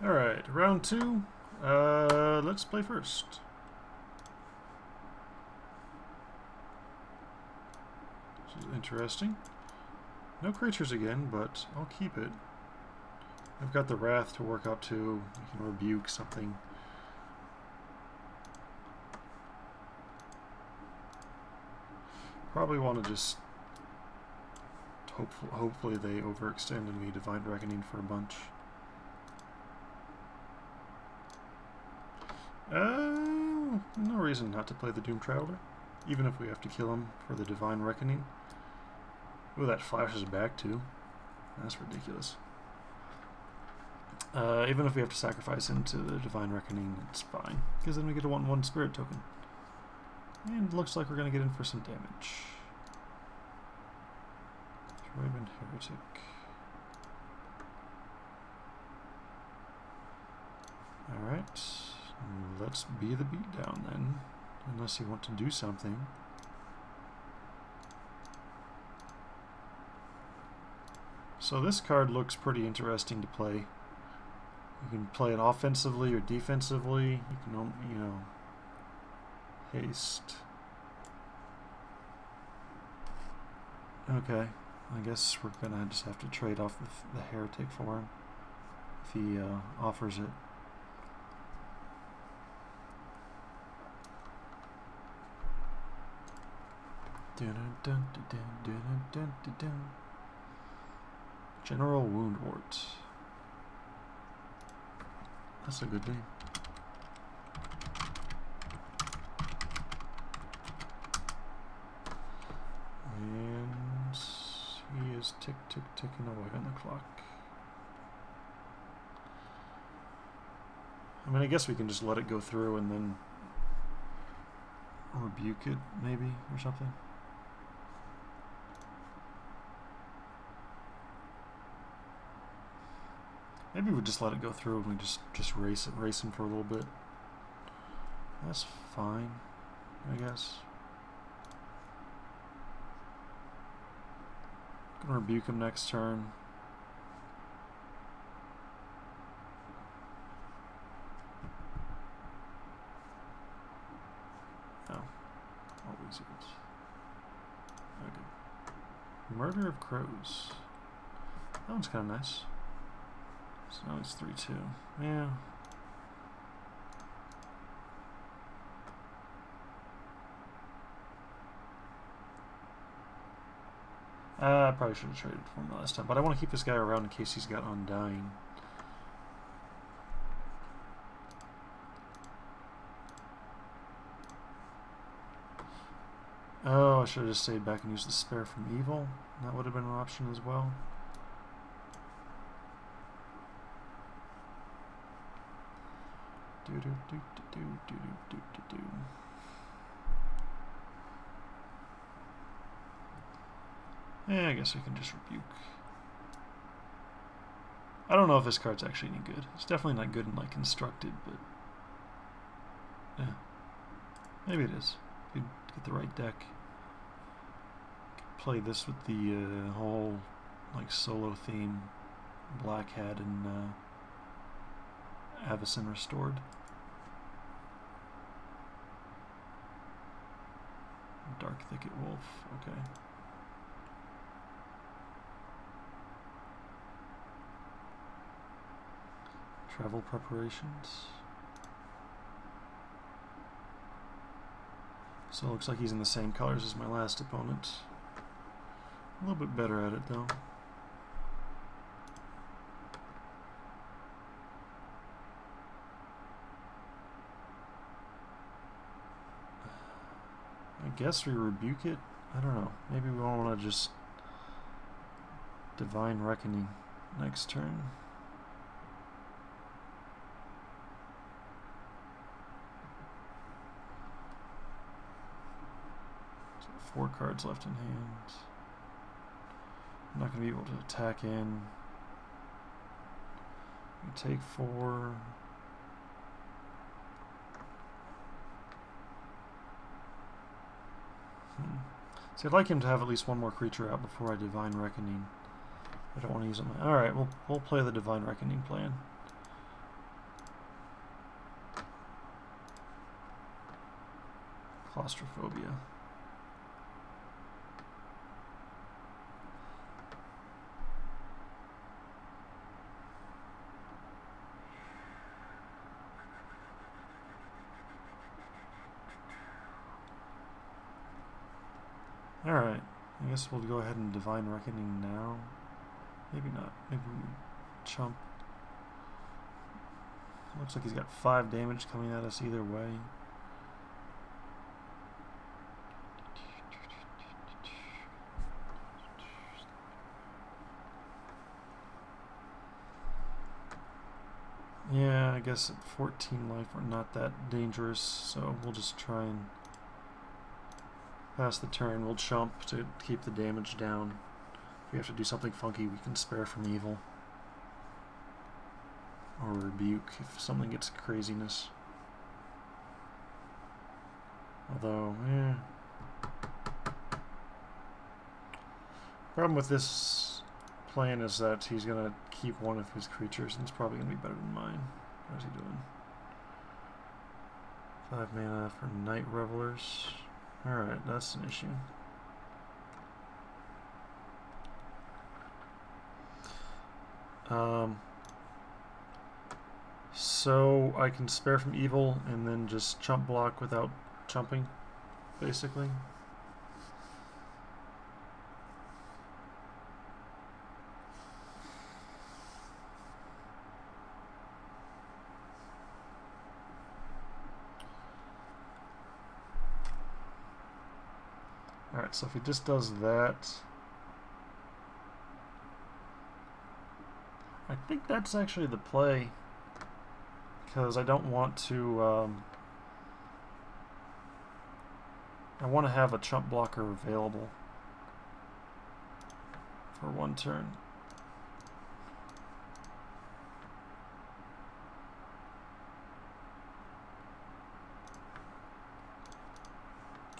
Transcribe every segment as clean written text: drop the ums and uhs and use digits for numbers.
Alright, round 2. Let's play first. This is interesting. No creatures again, but I'll keep it. I've got the Wrath to work up to. You can rebuke something. Probably want to just... Hopefully they overextend and we Divine Reckoning for a bunch. No reason not to play the Doom Traveler, even if we have to kill him for the Divine Reckoning. Ooh, that flashes back too. That's ridiculous. Even if we have to sacrifice him to the Divine Reckoning, it's fine, because then we get a 1/1 Spirit token. And it looks like we're going to get in for some damage. Raven Heretic. Alright, let's be the beatdown then, unless you want to do something. So this card looks pretty interesting to play. You can play it offensively or defensively. You can, you know, haste. Okay, I guess we're gonna just have to trade off the Heretic for him if he offers it. General Woundwort. That's a good name. And he is ticking away on the clock. I mean, I guess we can just let it go through and then rebuke it, maybe, or something. Maybe we just let it go through and we just race him for a little bit. That's fine, I guess. Gonna rebuke him next turn. Oh, always is. Okay. Murder of Crows. That one's kind of nice. So now it's 3/2. Yeah. I probably should have traded for him last time, but I want to keep this guy around in case he's got Undying. Oh, I should have just stayed back and used the Spare from Evil. That would have been an option as well. Yeah, I guess we can just rebuke. I don't know if this card's actually any good. It's definitely not good in like constructed, but yeah, maybe it is. If you get the right deck, play this with the whole like solo theme, Black Hat and Avacyn Restored. Dark Thicket Wolf, okay. Travel preparations. So it looks like he's in the same colors as my last opponent. A little bit better at it though. I guess we rebuke it. I don't know. Maybe we want to just Divine Reckoning next turn. So 4 cards left in hand. I'm not going to be able to attack in. We take 4. See, I'd like him to have at least one more creature out before I Divine Reckoning. I don't want to use it. Alright, we'll play the Divine Reckoning plan. Claustrophobia. Alright, I guess we'll go ahead and Divine Reckoning now. Maybe not. Maybe we chump. Looks like he's got 5 damage coming at us either way. Yeah, I guess at 14 life we're not that dangerous, so we'll just try and pass the turn. We'll chump to keep the damage down. If we have to do something funky, we can spare from evil. Or rebuke if something gets craziness. Although, problem with this plan is that he's going to keep one of his creatures, and it's probably going to be better than mine. How's he doing? 5 mana for Night Revelers. Alright, that's an issue. So I can spare from evil and then just chump block without chumping, basically. Alright, so if he just does that, I think that's actually the play, because I don't want to, I want to have a chump blocker available for one turn.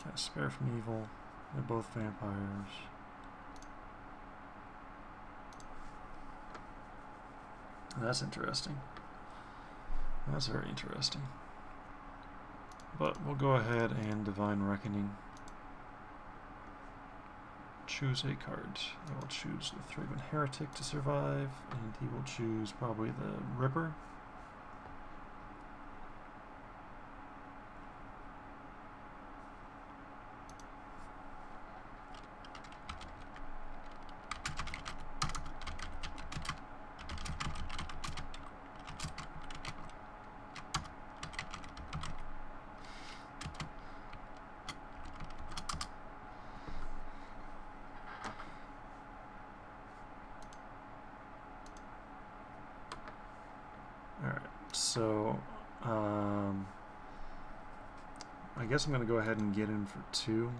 Can't spare from evil. They're both vampires. That's interesting. That's very interesting. But we'll go ahead and Divine Reckoning. Choose a card. I will choose the Thraben Heretic to survive, and he will choose probably the Ripper. So, I guess I'm going to go ahead and get in for 2.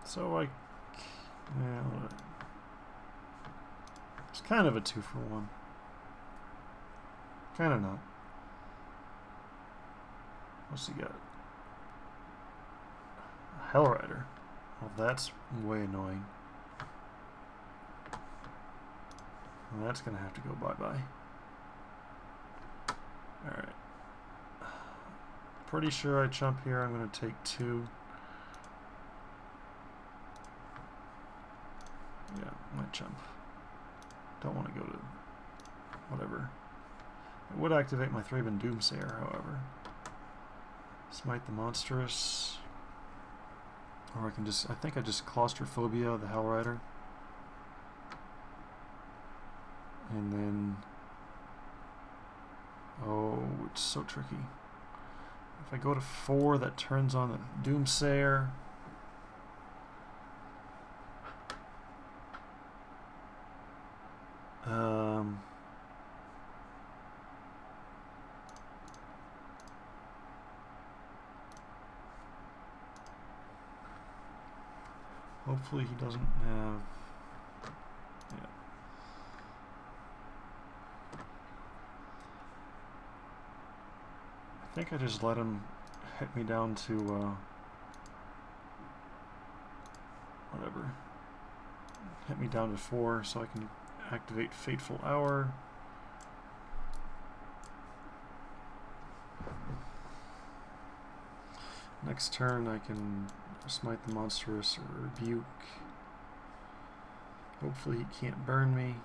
So it's kind of a 2-for-1. Kind of not. What's he got? A Hellrider. Well, that's way annoying. Well, that's going to have to go bye-bye. Alright. Pretty sure I chump here. I'm going to take 2. Yeah, might chump. Don't want to go to whatever. It would activate my Thraben Doomsayer, however. Smite the Monstrous. Or I can just, I think I just Claustrophobia the Hellrider. And then, oh, it's so tricky. If I go to 4, that turns on the Doomsayer. Hopefully he doesn't have... Yeah. I think I just let him hit me down to whatever. Hit me down to 4 so I can activate Fateful Hour. Next turn I can Smite the Monstrous or Rebuke. Hopefully he can't burn me.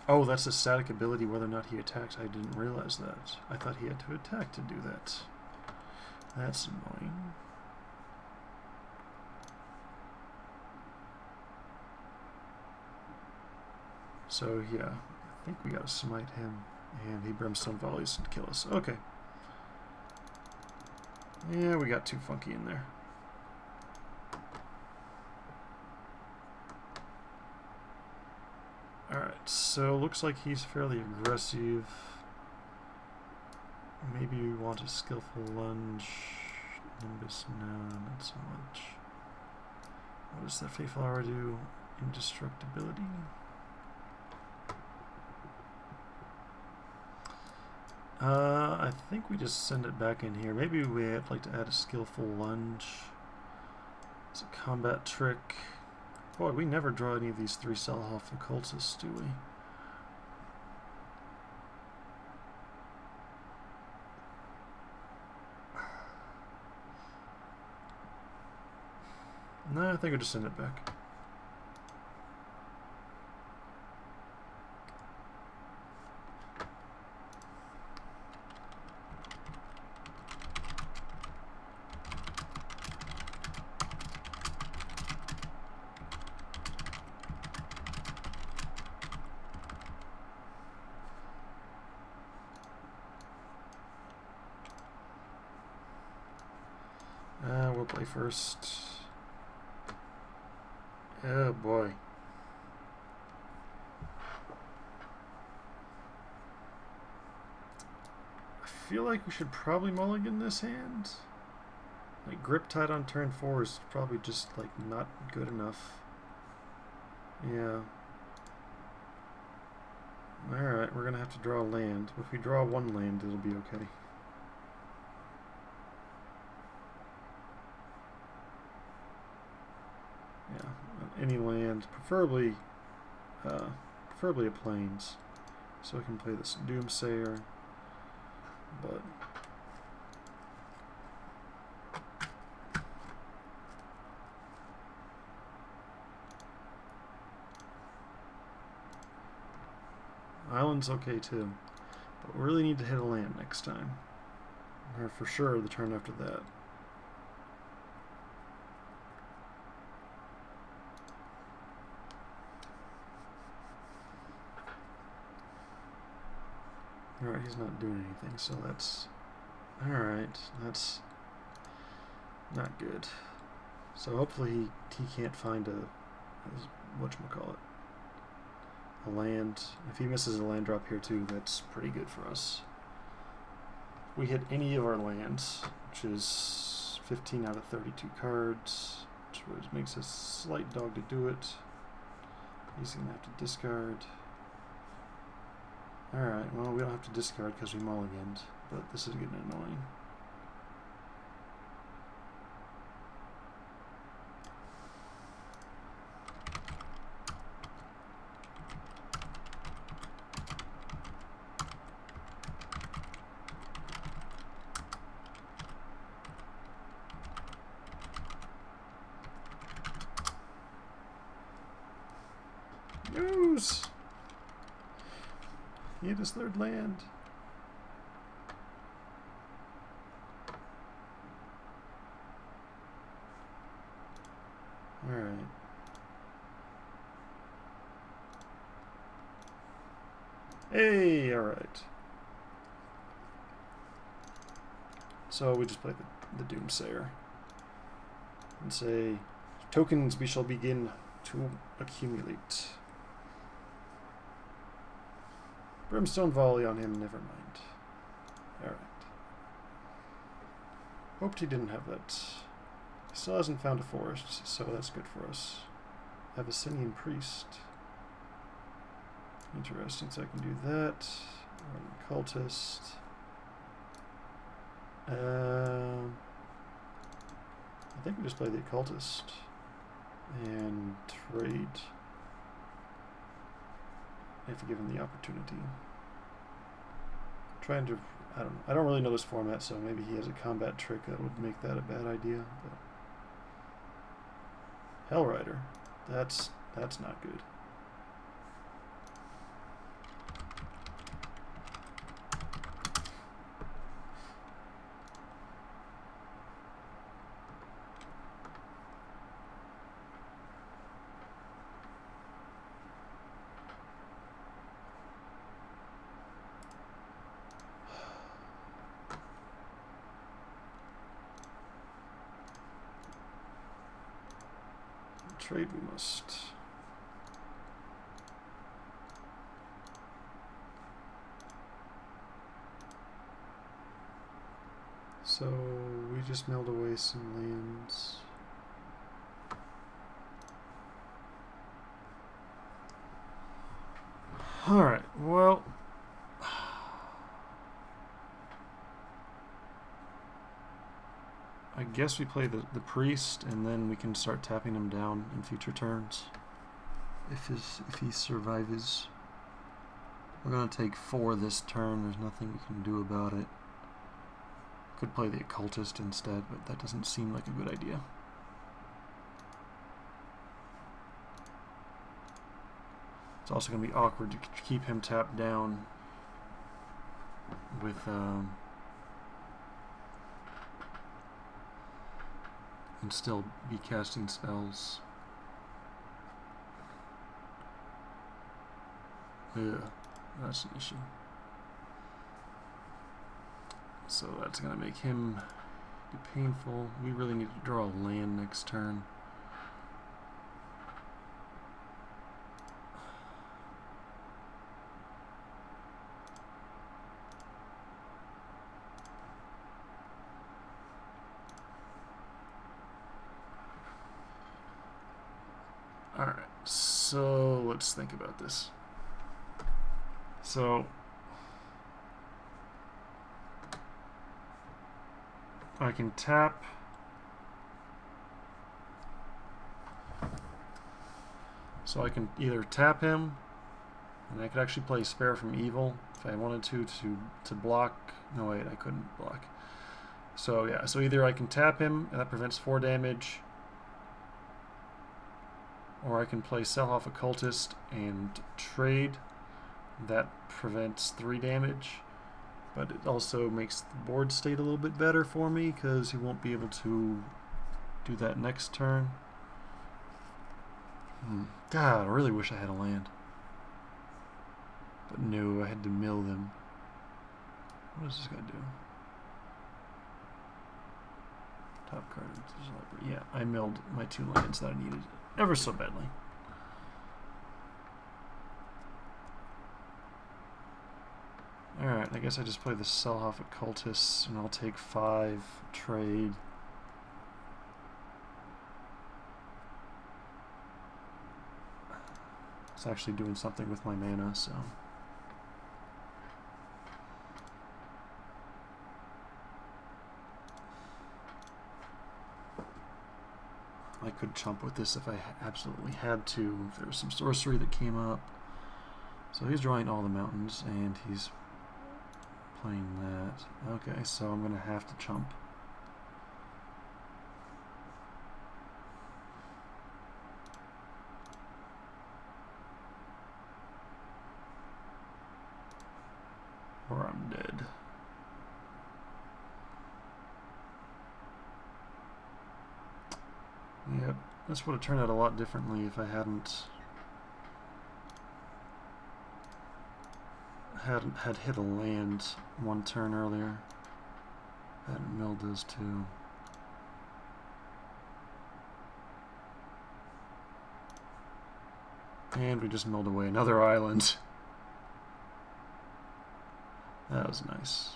Oh, that's a static ability whether or not he attacks. I didn't realize that. I thought he had to attack to do that. That's annoying. So yeah, I think we gotta smite him, and he Brimstone Volleys to kill us. Okay. Yeah, we got too funky in there. Alright, so looks like he's fairly aggressive. Maybe we want a Skillful Lunge. Nimbus, no, not so much. What does that Fateful Hour do? Indestructibility? I think we just send it back in here. Maybe we'd like to add a Skillful Lunge. It's a combat trick. Boy, we never draw any of these 3 Selhoff Occultists, do we? No, I think we'll just send it back. We'll play first. Oh boy. I feel like we should probably mulligan this hand. Like Grip Tide on turn 4 is probably just like not good enough. Yeah. Alright, we're gonna have to draw a land. If we draw 1 land, it'll be okay. Yeah, any land, preferably a plains, so I can play this Doomsayer. But island's okay too, but we really need to hit a land next time, or for sure the turn after that. Alright, he's not doing anything, so that's... Alright, that's not good. So hopefully he can't find whatchamacallit, a land. If he misses a land drop here too, that's pretty good for us. If we hit any of our lands, which is 15 out of 32 cards, which makes us slight dog to do it. He's going to have to discard. Alright, well, we don't have to discard because we mulliganed, but this is getting annoying. News! He hit his 3rd land. Alright. Hey, alright. So we just play the Doomsayer. And say, tokens we shall begin to accumulate. Brimstone Volley on him, never mind. Alright. Hoped he didn't have that. He still hasn't found a forest, so that's good for us. Abyssinian Priest. Interesting, so I can do that. Cultist. I think we just play the Occultist. and trade if given the opportunity. Trying to, I don't really know this format, so maybe he has a combat trick that would make that a bad idea. But Hellrider, that's not good. Trade we must. So we just milled away some lands. Alright, well, I guess we play the priest, and then we can start tapping him down in future turns. If he survives. We're gonna take 4 this turn. There's nothing we can do about it. Could play the occultist instead, but that doesn't seem like a good idea. It's also gonna be awkward to keep him tapped down with and still be casting spells. Yeah, that's an issue. So that's gonna make him be painful. We really need to draw a land next turn. Alright, so let's think about this. So I can tap. So I can either tap him, and I could actually play Spare from Evil if I wanted to block. No wait, I couldn't block. So yeah, so either I can tap him and that prevents 4 damage, or I can play Sell Off Occultist and trade. That prevents 3 damage, but it also makes the board state a little bit better for me because he won't be able to do that next turn. God, I really wish I had a land. But no, I had to mill them. What is this guy do? Top card. Yeah, I milled my 2 lands that I needed ever so badly. Alright, I guess I just play the Sell Off Occultists, and I'll take 5, trade. It's actually doing something with my mana, so. I could chump with this if I absolutely had to, if there was some sorcery that came up. So he's drawing all the mountains, and he's playing that. Okay, so I'm going to have to chump. Or I'm dead. Yep, this would have turned out a lot differently if I hadn't had hit a land 1 turn earlier. Hadn't milled those 2. And we just milled away another island. That was nice.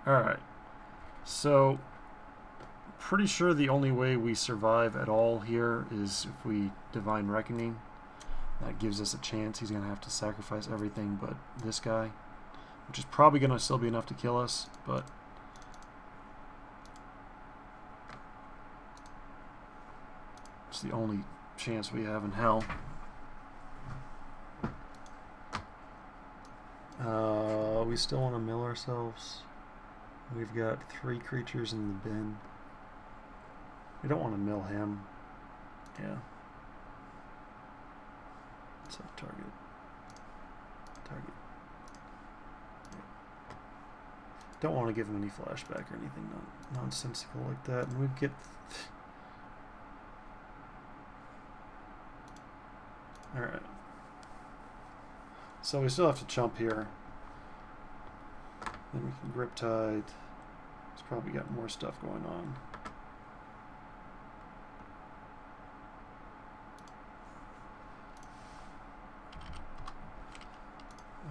Alright. So, pretty sure the only way we survive at all here is if we Divine Reckoning. That gives us a chance. He's going to have to sacrifice everything but this guy, which is probably going to still be enough to kill us, but the only chance we have in hell. We still want to mill ourselves. We've got 3 creatures in the bin. We don't want to mill him. Yeah. So target. Target. Don't want to give him any flashback or anything nonsensical like that. And we get... Alright. So we still have to chump here. Then we can grip tide. It's probably got more stuff going on.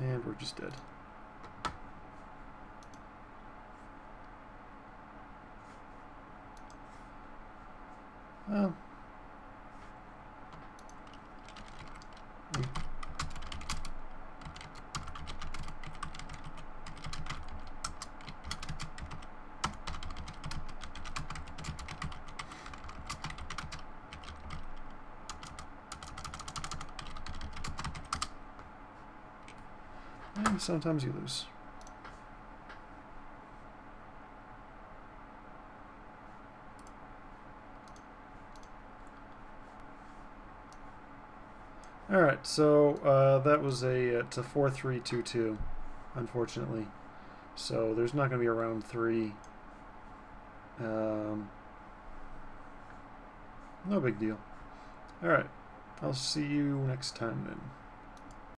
And we're just dead. Well. And sometimes you lose. Alright, so that was it's a 4-3-2-2, unfortunately. So there's not going to be a round 3. No big deal. Alright, I'll see you next time then.